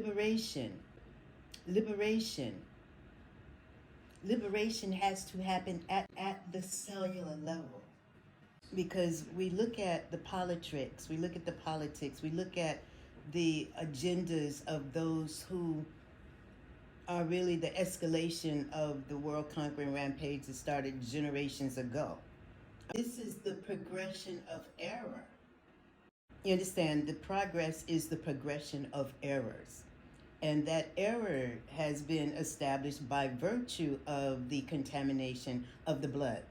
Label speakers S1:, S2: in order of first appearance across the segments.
S1: liberation. Liberation has to happen at the cellular level. Because we look at the politics, we look at the politics, we look at the agendas of those who are really the escalation of the world conquering rampage that started generations ago. This is the progression of error. You understand? The progress is the progression of errors. And that error has been established by virtue of the contamination of the blood,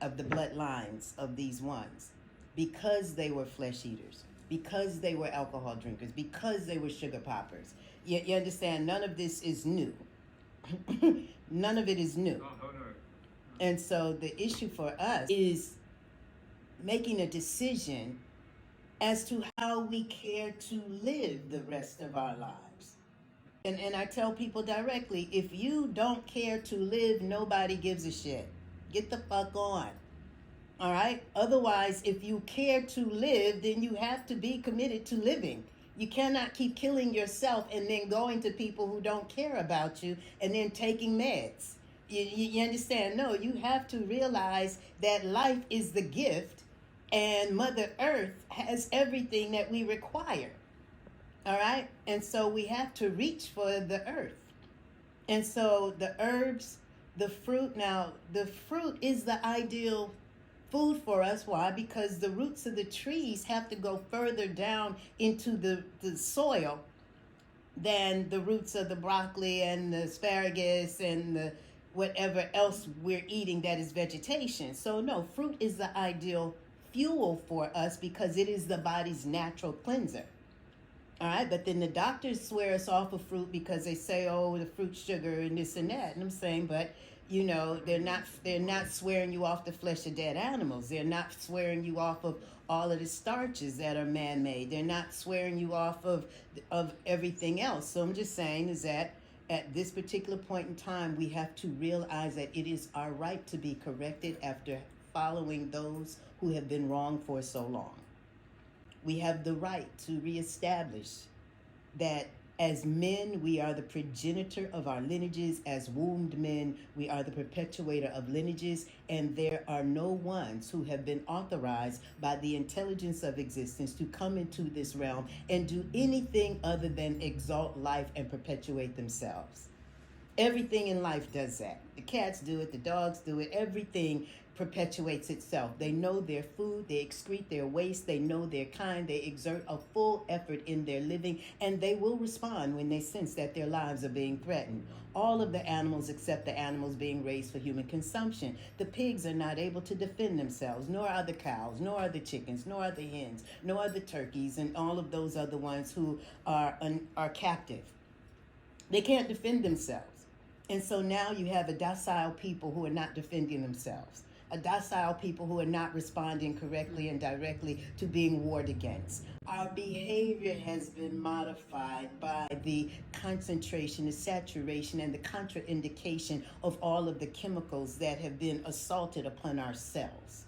S1: of the bloodlines of these ones, because they were flesh eaters, because they were alcohol drinkers, because they were sugar poppers. You understand? None of this is new. None of it is new. And so the issue for us is making a decision as to how we care to live the rest of our lives. And I tell people directly, if you don't care to live, nobody gives a shit. Get the fuck on. All right? Otherwise, if you care to live, then you have to be committed to living. You cannot keep killing yourself and then going to people who don't care about you and then taking meds. You understand? No, you have to realize that life is the gift and Mother Earth has everything that we require. All right? And so we have to reach for the earth. And so the herbs, the fruit, now the fruit is the ideal food for us. Why? Because the roots of the trees have to go further down into the soil than the roots of the broccoli and the asparagus and the whatever else we're eating that is vegetation. So no, fruit is the ideal fuel for us because it is the body's natural cleanser. All right, but then the doctors swear us off of fruit because they say, oh, the fruit sugar and this and that. And I'm saying, but you know, they're not swearing you off the flesh of dead animals. They're not swearing you off of all of the starches that are man-made. They're not swearing you off of everything else. So I'm just saying is that at this particular point in time, we have to realize that it is our right to be corrected after following those who have been wrong for so long. We have the right to reestablish that as men, we are the progenitor of our lineages. As wombed men, we are the perpetuator of lineages. And there are no ones who have been authorized by the intelligence of existence to come into this realm and do anything other than exalt life and perpetuate themselves. Everything in life does that. The cats do it, the dogs do it, everything perpetuates itself. They know their food, they excrete their waste, they know their kind, they exert a full effort in their living, and they will respond when they sense that their lives are being threatened. All of the animals except the animals being raised for human consumption. The pigs are not able to defend themselves, nor are the cows, nor are the chickens, nor are the hens, nor are the turkeys, and all of those other ones who are captive. They can't defend themselves. And so now you have a docile people who are not defending themselves. A docile people who are not responding correctly and directly to being warred against. Our behavior has been modified by the concentration, the saturation, and the contraindication of all of the chemicals that have been assaulted upon our cells.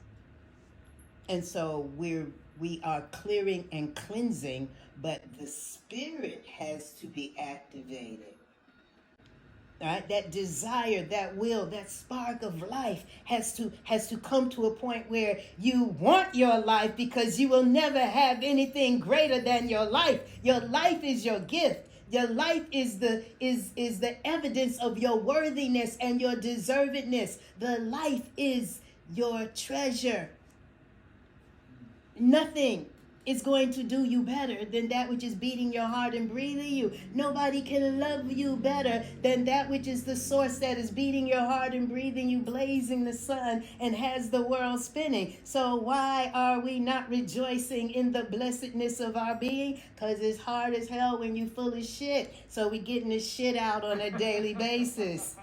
S1: And so we are clearing and cleansing, but the spirit has to be activated. All right, that desire, that will, that spark of life has to come to a point where you want your life because you will never have anything greater than your life. Your life is your gift. Your life is the evidence of your worthiness and your deservedness. The life is your treasure. Nothing is going to do you better than that which is beating your heart and breathing you. Nobody can love you better than that which is the source that is beating your heart and breathing you, blazing the sun and has the world spinning. So why are we not rejoicing in the blessedness of our being? Because it's hard as hell when you full of shit. So we getting this shit out on a daily basis.